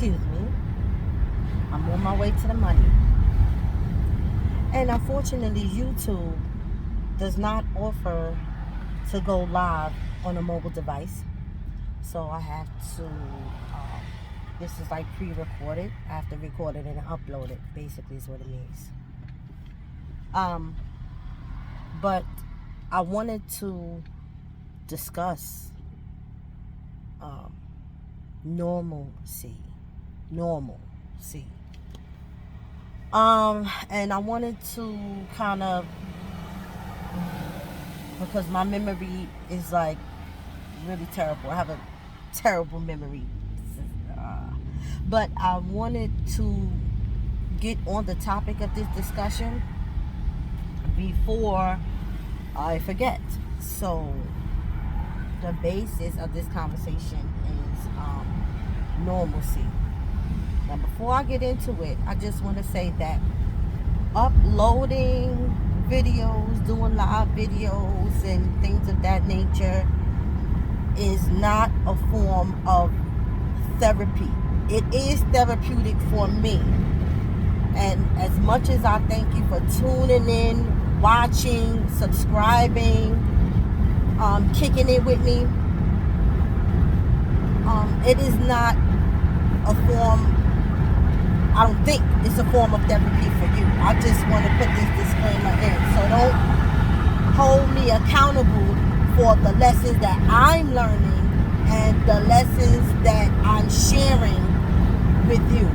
excuse me, I'm on my way to the money. And unfortunately, YouTube does not offer to go live on a mobile device. So I have to, this is like pre-recorded. I have to record it and upload it, basically is what it means. But I wanted to discuss normalcy. And I wanted to kind of, because my memory is like really terrible. I have a terrible memory. But I wanted to get on the topic of this discussion before I forget. So the basis of this conversation is normalcy. Now, before I get into it, I just want to say that uploading videos, doing live videos, and things of that nature is not a form of therapy. It is therapeutic for me. And as much as I thank you for tuning in, watching, subscribing, kicking it with me, it is not a form, I don't think it's a form of therapy for you. I just want to put this disclaimer in. So don't hold me accountable for the lessons that I'm learning and the lessons that I'm sharing with you.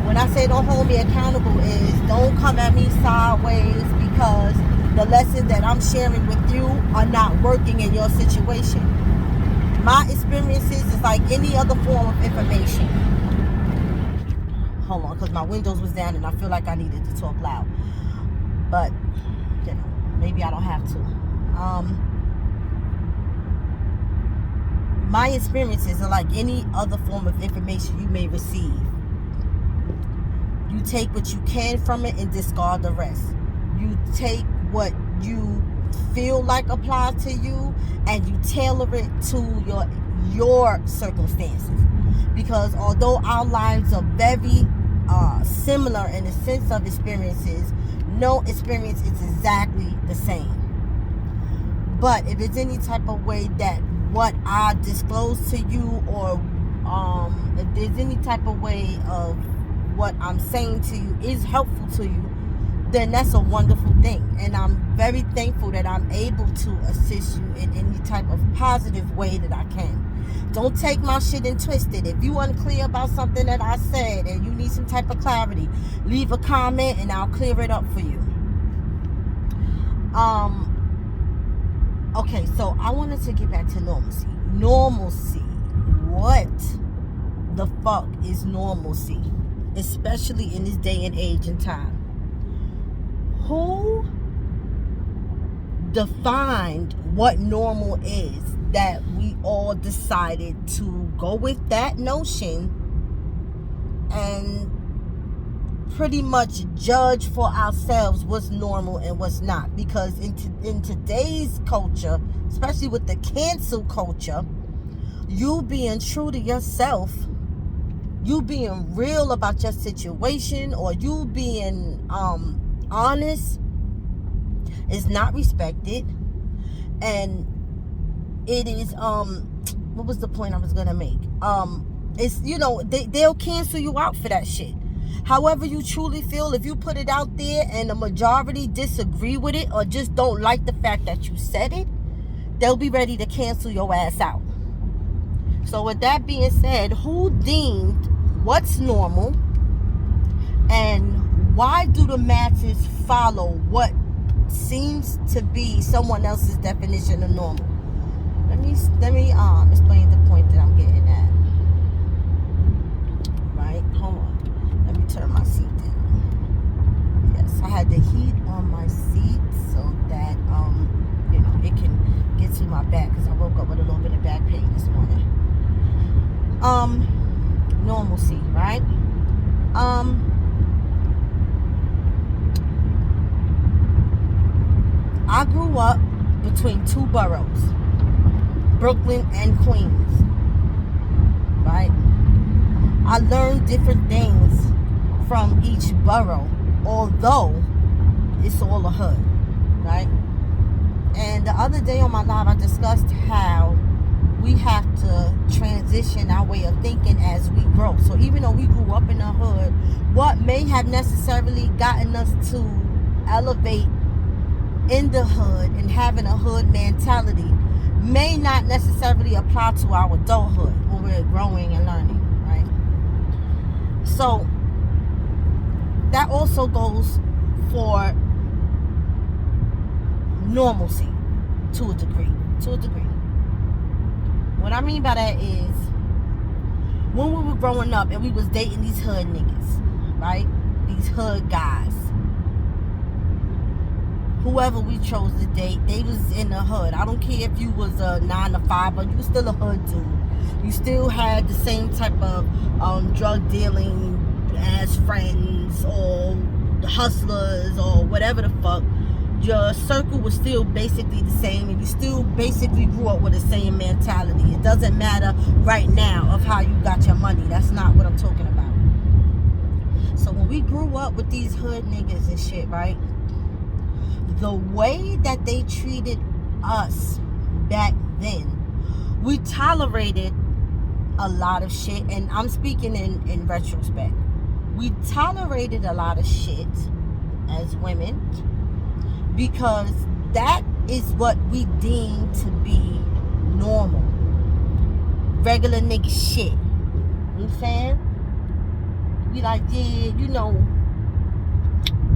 When I say don't hold me accountable is don't come at me sideways because the lessons that I'm sharing with you are not working in your situation. My experiences is like any other form of information. Hold on, because my windows was down and I feel like I needed to talk loud. But, maybe I don't have to. My experiences are like any other form of information you may receive. You take what you can from it and discard the rest. You take what you feel like applies to you and you tailor it to your circumstances. Because although our lives are very similar in the sense of experiences, no experience is exactly the same. But if it's any type of way that what I disclose to you, or if there's any type of way of what I'm saying to you is helpful to you, then that's a wonderful thing. And I'm very thankful that I'm able to assist you in any type of positive way that I can. Don't take my shit and twist it. If you unclear about something that I said and you need some type of clarity, leave a comment and I'll clear it up for you. Okay, so I wanted to get back to normalcy. Normalcy. What the fuck is normalcy? Especially in this day and age and time. Who defined what normal is that we all decided to go with that notion and pretty much judge for ourselves what's normal and what's not? Because in today's culture, especially with the cancel culture, you being true to yourself, you being real about your situation, or you being honest is not respected. And it is what was the point I was gonna make? It's, they'll cancel you out for that shit. However you truly feel, if you put it out there and the majority disagree with it or just don't like the fact that you said it, they'll be ready to cancel your ass out. So with that being said, who deemed what's normal, and why do the masses follow what seems to be someone else's definition of normal? Let me explain the point that I'm getting at. Right? Hold on. Let me turn my seat down. Yes, I had the heat on my seat so that it can get to my back, because I woke up with a little bit of back pain this morning. Normalcy, right? I grew up between two boroughs, Brooklyn and Queens, right? I learned different things from each borough, although it's all a hood, right? And the other day on my live, I discussed how we have to transition our way of thinking as we grow. So even though we grew up in the hood, what may have necessarily gotten us to elevate in the hood and having a hood mentality may not necessarily apply to our adulthood when we're growing and learning, right? So that also goes for normalcy to a degree. What I mean by that is, when we were growing up and we was dating these hood niggas, right? These hood guys. Whoever we chose to date, they was in the hood. I don't care if you was a 9 to 5, but you was still a hood dude. You still had the same type of drug dealing as friends or the hustlers or whatever the fuck. Your circle was still basically the same, and you still basically grew up with the same mentality. It doesn't matter right now of how you got your money. That's not what I'm talking about. So when we grew up with these hood niggas and shit, right? The way that they treated us back then, we tolerated a lot of shit, and I'm speaking in retrospect. We tolerated a lot of shit as women because that is what we deem to be normal. Regular nigga shit. You know what I'm saying? We like, yeah, you know,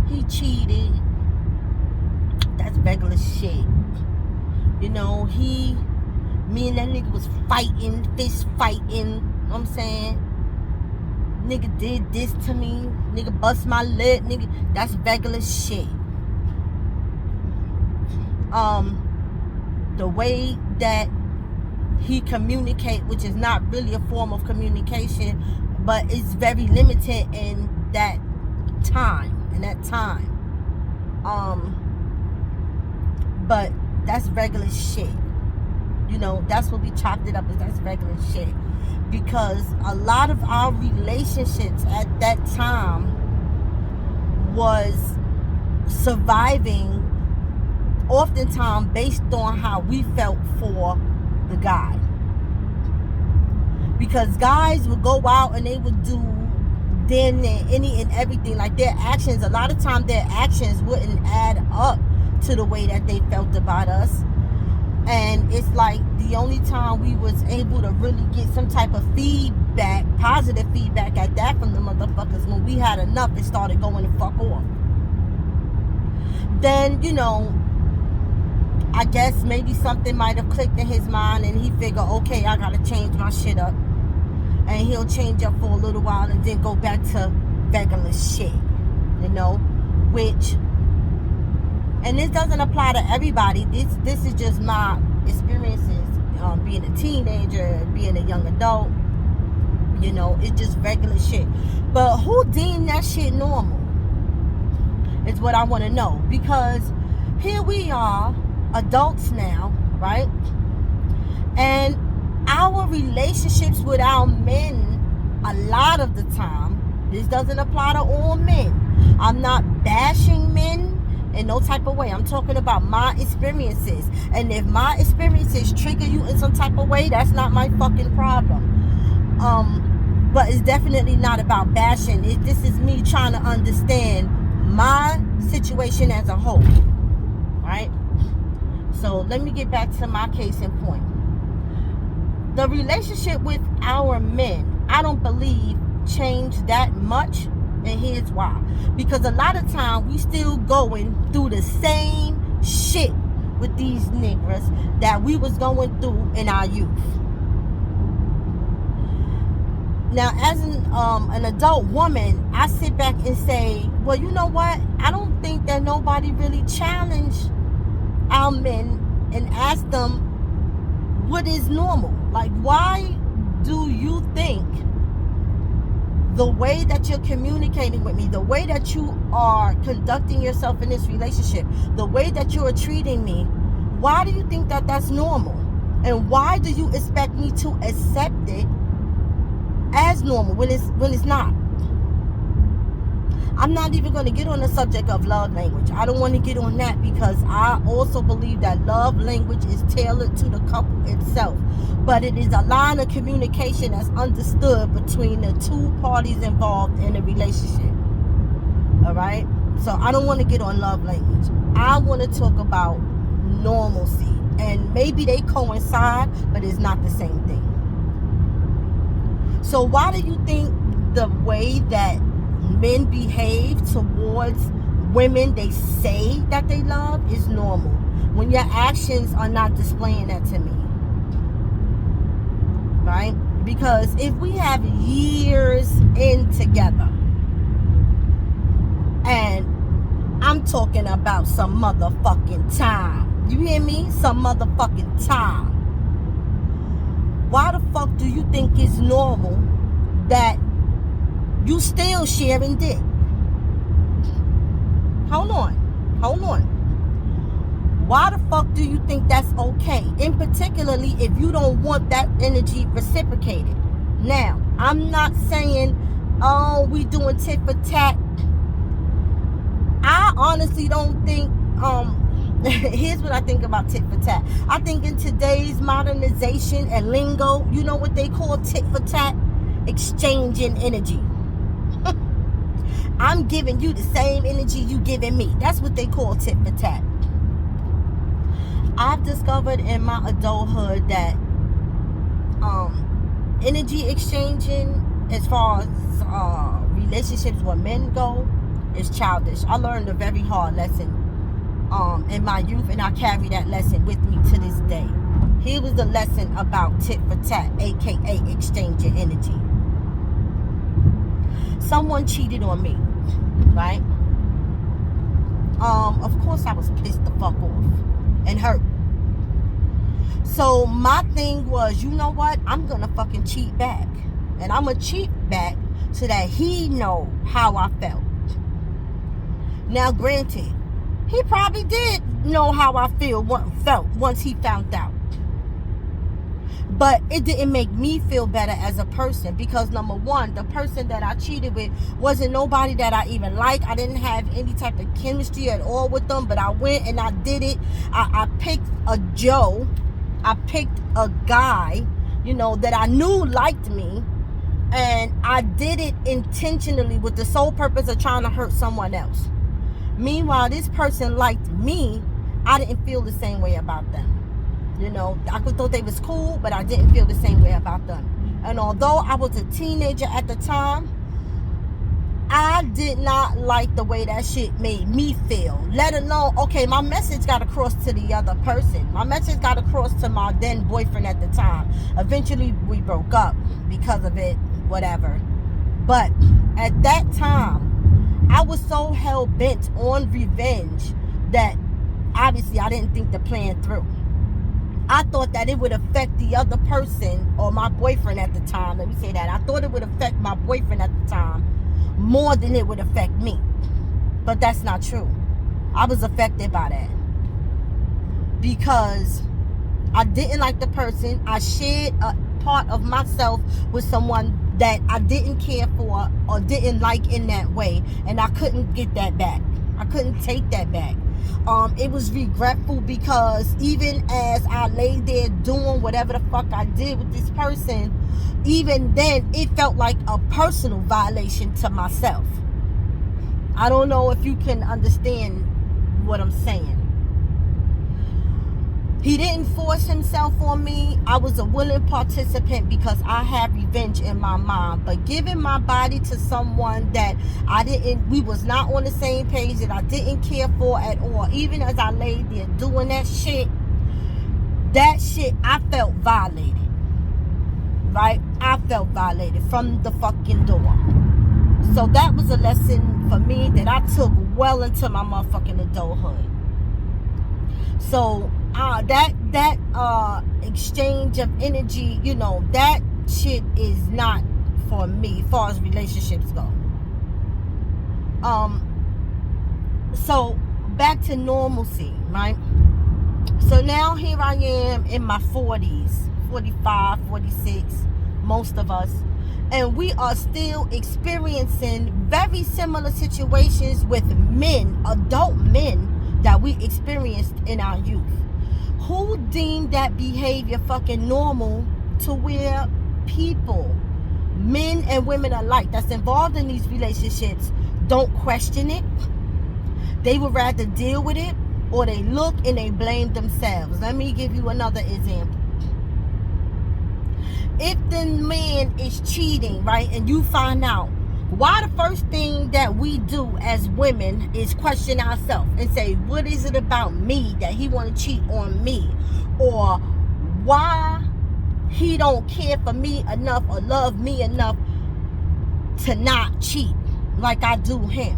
he cheated. That's regular shit. You know, me and that nigga was fighting, fist fighting. You know what I'm saying? Nigga did this to me. Nigga bust my lip. Nigga, that's regular shit. The way that he communicate, which is not really a form of communication, but it's very limited in that time. But that's regular shit. You know, that's what we chopped it up as. That's regular shit. Because a lot of our relationships at that time was surviving oftentimes based on how we felt for the guy. Because guys would go out and they would do damn near any and everything. Like their actions, a lot of times their actions wouldn't add up to the way that they felt about us. And it's like the only time we was able to really get some type of feedback, positive feedback at that from the motherfuckers, when we had enough and started going the fuck off. Then, you know, I guess maybe something might have clicked in his mind and he figured, okay, I gotta change my shit up. And he'll change up for a little while and then go back to regular shit, you know, which, and this doesn't apply to everybody. This is just my experiences, being a teenager, being a young adult. You know, it's just regular shit. But who deemed that shit normal? Is what I want to know. Because here we are, adults now, right? And our relationships with our men, a lot of the time, this doesn't apply to all men. I'm not bashing men in no type of way. I'm talking about my experiences. And if my experiences trigger you in some type of way, that's not my fucking problem. But it's definitely not about bashing. This is me trying to understand my situation as a whole. Right? So let me get back to my case in point. The relationship with our men, I don't believe changed that much. And here's why. Because a lot of time we still going through the same shit with these niggas that we was going through in our youth. Now, as an adult woman, I sit back and say, well, you know what? I don't think that nobody really challenged our men and asked them what is normal. Like, why do you think the way that you're communicating with me, the way that you are conducting yourself in this relationship, the way that you are treating me, why do you think that that's normal? And why do you expect me to accept it as as normal when it's not. I'm not even going to get on the subject of love language. I don't want to get on that because I also believe that love language is tailored to the couple itself. But it is a line of communication that's understood between the two parties involved in a relationship. All right? So I don't want to get on love language. I want to talk about normalcy. And maybe they coincide, but it's not the same thing. So why do you think the way that men behave towards women they say that they love is normal when your actions are not displaying that to me? Right? Because if we have years in together, and I'm talking about some motherfucking time, you hear me? Some motherfucking time. Why the fuck do you think it's normal that you still sharing dick? Hold on. Why the fuck do you think that's okay? And particularly if you don't want that energy reciprocated. Now, I'm not saying, oh, we doing tit for tat. I honestly don't think, here's what I think about tit for tat. I think in today's modernization and lingo, you know what they call tit for tat? Exchanging energy. I'm giving you the same energy you giving me. That's what they call tit for tat. I've discovered in my adulthood that energy exchanging as far as relationships with men go is childish. I learned a very hard lesson in my youth, and I carry that lesson with me to this day. Here was the lesson about tit for tat, aka exchanging energy. Someone cheated on me, right? Of course I was pissed the fuck off and hurt. So my thing was, you know what? I'm gonna fucking cheat back. And I'm gonna cheat back so that he know how I felt. Now granted, he probably did know how I felt once he found out. But it didn't make me feel better as a person because, number one, the person that I cheated with wasn't nobody that I even liked. I didn't have any type of chemistry at all with them, but I went and I did it. I picked a Joe. I picked a guy, that I knew liked me. And I did it intentionally with the sole purpose of trying to hurt someone else. Meanwhile, this person liked me. I didn't feel the same way about them. I thought they was cool, but I didn't feel the same way about them. And although I was a teenager at the time, I did not like the way that shit made me feel. Let alone, okay, my message got across to the other person. My message got across to my then boyfriend at the time. Eventually, we broke up because of it, whatever. But at that time, I was so hell-bent on revenge that obviously I didn't think the plan through. I thought that it would affect the other person or my boyfriend at the time. Let me say that. I thought it would affect my boyfriend at the time more than it would affect me. But that's not true. I was affected by that. Because I didn't like the person. I shared a part of myself with someone that I didn't care for or didn't like in that way. And I couldn't get that back. I couldn't take that back. It was regretful because even as I lay there doing whatever the fuck I did with this person, even then it felt like a personal violation to myself. I don't know if you can understand what I'm saying. He didn't force himself on me. I was a willing participant because I had revenge in my mind. But giving my body to someone that we was not on the same page, that I didn't care for at all, even as I laid there doing that shit, I felt violated. Right? I felt violated from the fucking door. So that was a lesson for me that I took well into my motherfucking adulthood. So that exchange of energy, that shit is not for me as far as relationships go. So back to normalcy, right? So now here I am in my 40s, 45, 46, most of us. And we are still experiencing very similar situations with men, adult men, that we experienced in our youth. Who deemed that behavior fucking normal to where people, men and women alike, that's involved in these relationships don't question it? They would rather deal with it, or they look and they blame themselves. Let me give you another example. If the man is cheating, right, and you find out, why the first thing that we do as women is question ourselves and say, what is it about me that he want to cheat on me? Or why he don't care for me enough or love me enough to not cheat like I do him?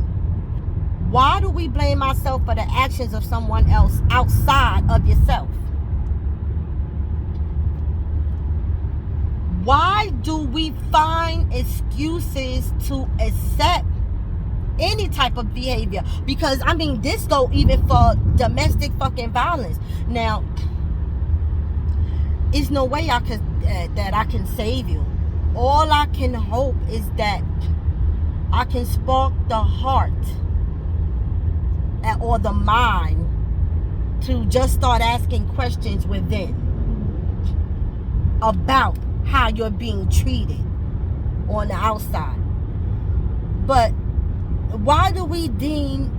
Why do we blame ourselves for the actions of someone else outside of yourself? Why do we find excuses to accept any type of behavior? Because, I mean, this go even for domestic fucking violence. Now, there's no way I could that I can save you. All I can hope is that I can spark the heart or the mind to just start asking questions within about how you're being treated on the outside. But why do we deem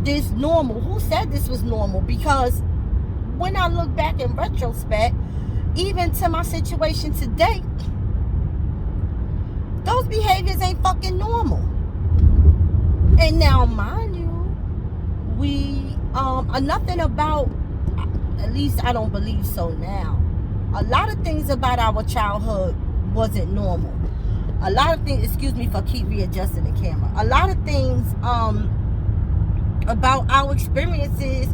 this normal? Who said this was normal? Because when I look back in retrospect, even to my situation today, those behaviors ain't fucking normal. And now, mind you, we nothing about, at least I don't believe so now, a lot of things about our childhood wasn't normal. A lot of things, excuse me for keep readjusting the camera, a lot of things about our experiences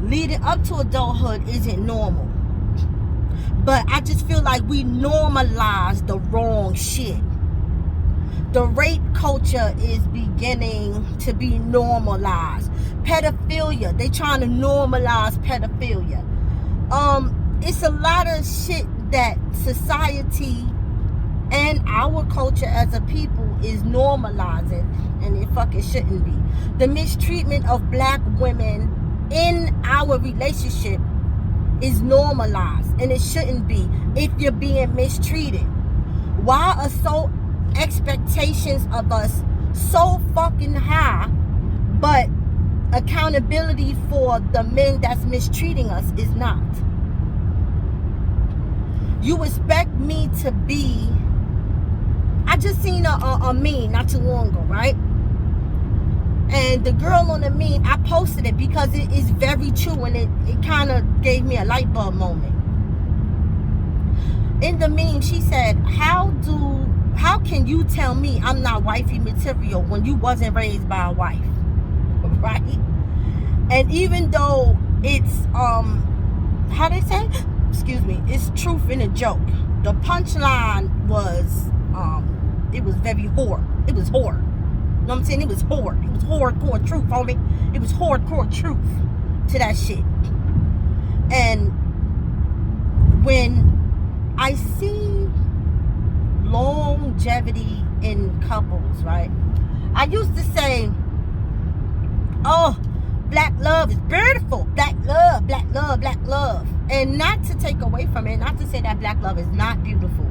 leading up to adulthood isn't normal. But I just feel like we normalize the wrong shit. The rape culture is beginning to be normalized. Pedophilia, they trying to normalize pedophilia. It's a lot of shit that society and our culture as a people is normalizing, and it fucking shouldn't be. The mistreatment of black women in our relationship is normalized, and it shouldn't be if you're being mistreated. Why are so expectations of us so fucking high, but accountability for the men that's mistreating us is not? You expect me to be, I just seen a meme not too long ago, right? And the girl on the meme, I posted it because it is very true, and it kind of gave me a light bulb moment. In the meme, she said, how can you tell me I'm not wifey material when you wasn't raised by a wife? Right? And even though it's how they say, excuse me, it's truth in a joke, the punchline was it was very horror. It was horror. You know what I'm saying? It was horror. It was hardcore truth, homie. It was hardcore truth to that shit. And when I see longevity in couples, right? I used to say, oh, black love is beautiful. Black love, black love, black love. And not to take away from it, not to say that black love is not beautiful.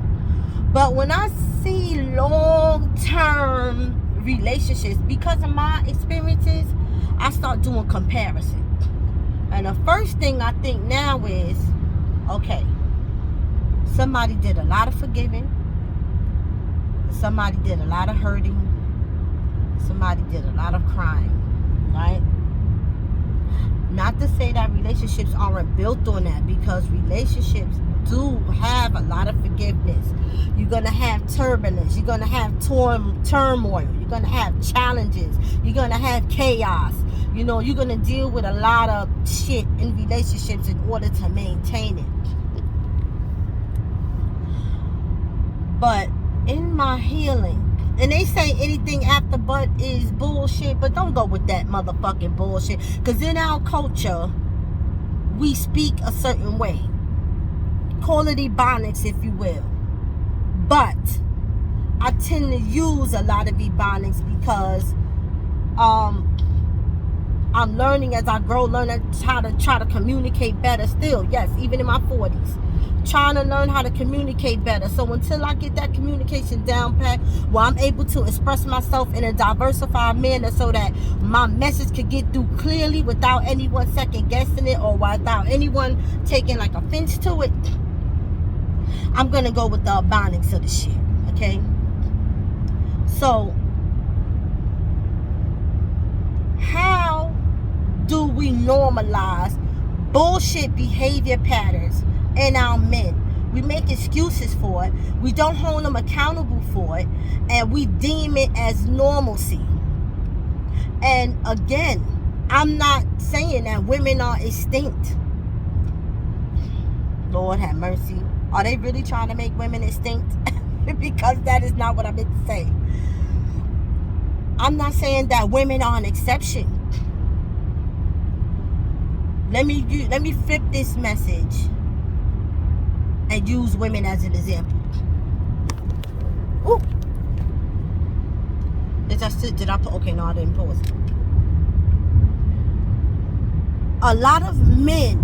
But when I see long-term relationships, because of my experiences, I start doing comparison. And the first thing I think now is, okay, somebody did a lot of forgiving, somebody did a lot of hurting, somebody did a lot of crying, right? Not to say that relationships aren't built on that, because relationships do have a lot of forgiveness. You're going to have turbulence. You're going to have turmoil. You're going to have challenges. You're going to have chaos. You know, you're going to deal with a lot of shit in relationships in order to maintain it. But in my healing, and they say anything after but is bullshit, but don't go with that motherfucking bullshit. Because in our culture, we speak a certain way. Call it ebonics, if you will. But I tend to use a lot of Ebonics because I'm learning as I grow, learning how to try to communicate better still. Yes, even in my 40s. Trying to learn how to communicate better. So until I get that communication down pat, where I'm able to express myself in a diversified manner so that my message could get through clearly without anyone second guessing it or without anyone taking like offense to it, I'm going to go with the Ebonics of the shit. Okay? So, how do we normalize bullshit behavior patterns in our men? We make excuses for it. We don't hold them accountable for it. And we deem it as normalcy. And again, I'm not saying that women are extinct. Lord have mercy. Are they really trying to make women extinct? Because that is not what I meant to say. I'm not saying that women are an exception. Let me flip this message and use women as an example. Ooh. Did I put? Okay, no, I didn't pause. A lot of men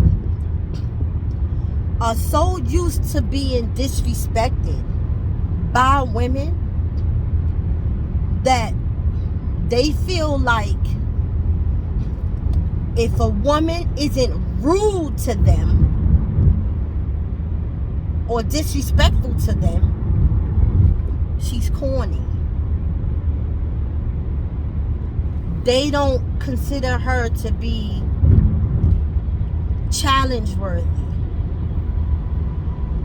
are so used to being disrespected by women that they feel like if a woman isn't rude to them or disrespectful to them, she's corny. They don't consider her to be challenge worthy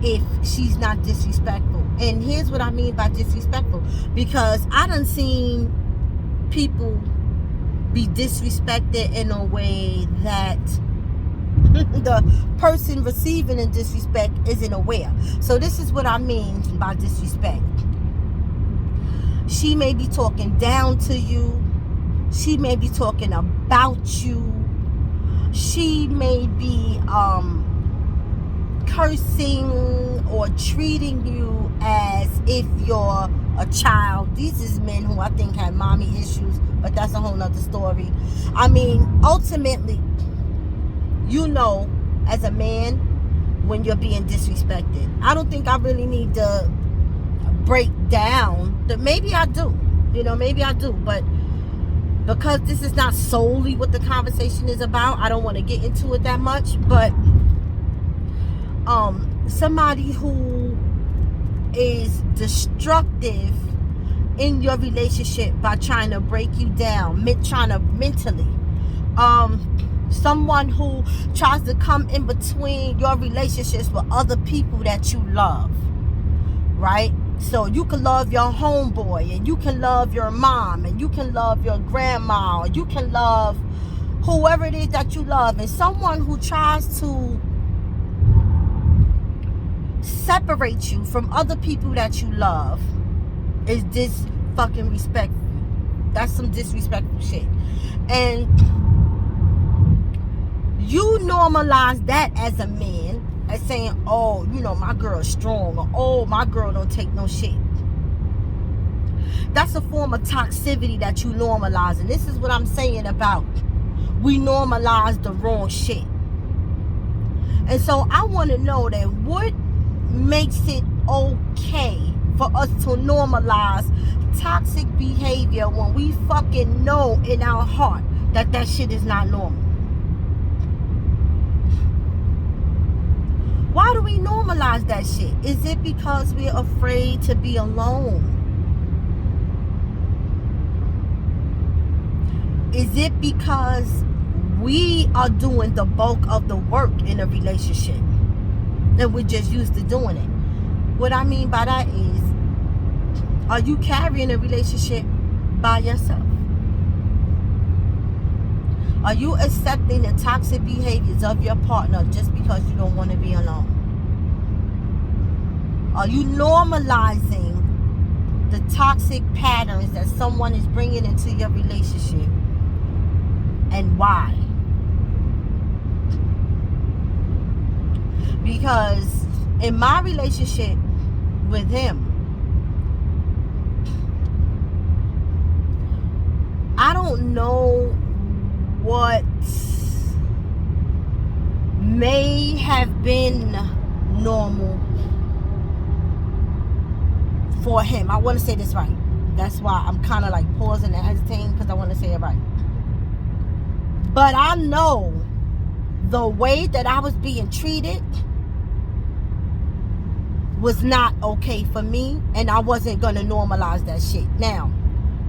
if she's not disrespectful. And here's what I mean by disrespectful, because I done seen people be disrespected in a way that the person receiving the disrespect isn't aware. So this is what I mean by disrespect. She may be talking down to you. She may be talking about you. She may be cursing or treating you as if you're a child. These is men who I think have mommy issues, but that's a whole nother story. I mean, ultimately, you know, as a man, when you're being disrespected. I don't think I really need to break down that. Maybe I do, maybe I do, but because this is not solely what the conversation is about, I don't want to get into it that much. But somebody who is destructive in your relationship by trying to break you down, trying to mentally, someone who tries to come in between your relationships with other people that you love, right? So you can love your homeboy, and you can love your mom, and you can love your grandma, or you can love whoever it is that you love. And someone who tries to separate you from other people that you love is this fucking respectful. That's some disrespectful shit. And you normalize that as a man, as saying, oh, my girl's strong, or oh, my girl don't take no shit. That's a form of toxicity that you normalize. And this is what I'm saying about we normalize the wrong shit. And so I want to know that what makes it okay for us to normalize toxic behavior when we fucking know in our heart that shit is not normal. Why do we normalize that shit? Is it because we're afraid to be alone? Is it because we are doing the bulk of the work in a relationship and we're just used to doing it? What I mean by that is, are you carrying a relationship by yourself? Are you accepting the toxic behaviors of your partner just because you don't want to be alone? Are you normalizing the toxic patterns that someone is bringing into your relationship? And why? Because in my relationship with him, know what may have been normal for him. I want to say this right. That's why I'm kind of like pausing and hesitating, because I want to say it right. But I know the way that I was being treated was not okay for me, and I wasn't going to normalize that shit. Now,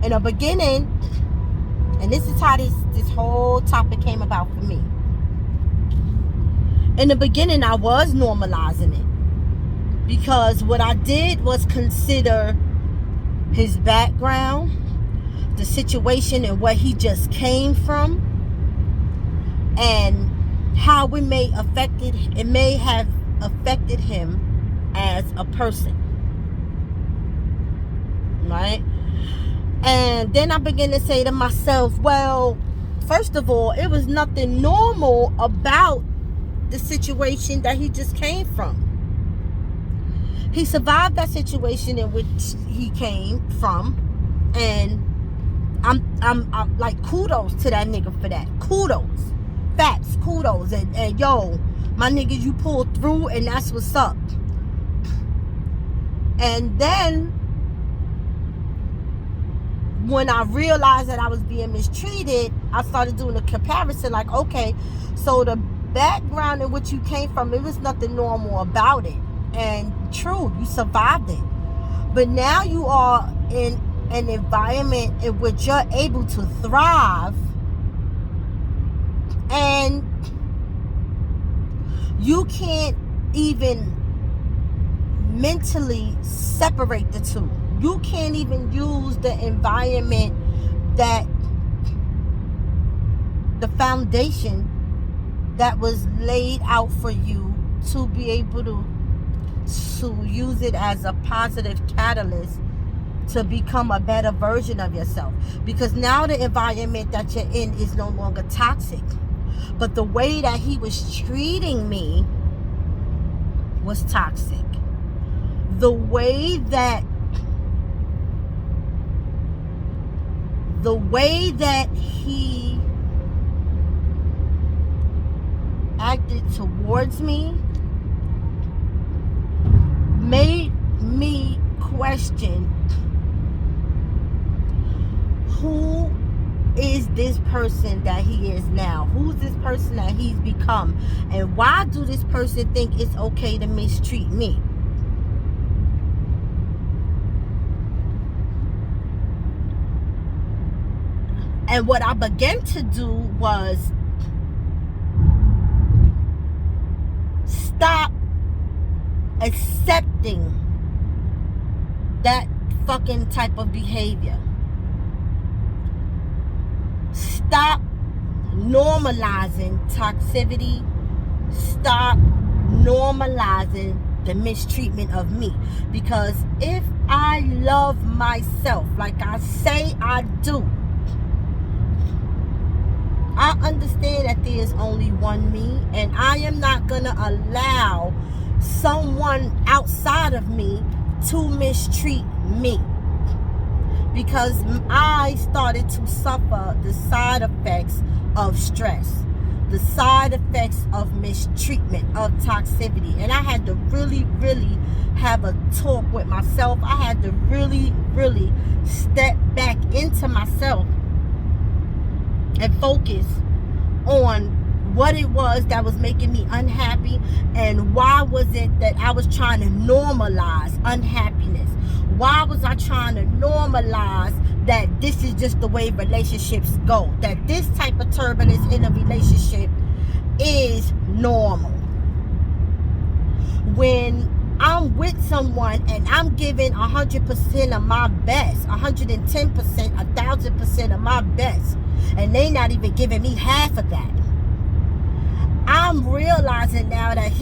in the beginning, and this is how this whole topic came about for me. In the beginning, I was normalizing it, because what I did was consider his background, the situation and where he just came from, and how it may have affected him as a person, right? And then I began to say to myself, well, first of all, it was nothing normal about the situation that he just came from. He survived that situation in which he came from, and I'm like, kudos to that nigga for that. Kudos. Facts, kudos. And yo, my nigga, you pulled through, and that's what's up. And then when I realized that I was being mistreated, I started doing a comparison, like, okay, so the background in which you came from, it was nothing normal about it. And true, you survived it. But now you are in an environment in which you're able to thrive, and you can't even mentally separate the two. You can't even use the environment, that the foundation that was laid out for you, to be able to use it as a positive catalyst to become a better version of yourself. Because now the environment that you're in is no longer toxic. But the way that he was treating me was toxic. The way that he acted towards me made me question, who is this person that he is now? Who's this person that he's become? And why do this person think it's okay to mistreat me? And what I began to do was stop accepting that fucking type of behavior. Stop normalizing toxicity. Stop normalizing the mistreatment of me. Because if I love myself like I say I do, I understand that there is only one me, and I am not going to allow someone outside of me to mistreat me. Because I started to suffer the side effects of stress, the side effects of mistreatment, of toxicity. And I had to really, really have a talk with myself. I had to really, really step back into myself and focus on what it was that was making me unhappy, and why was it that I was trying to normalize unhappiness. Why was I trying to normalize that this is just the way relationships go, that this type of turbulence in a relationship is normal. When I'm with someone and I'm giving 100% of my best, 110%, 1,000% of my best, and they not even giving me half of that, I'm realizing now that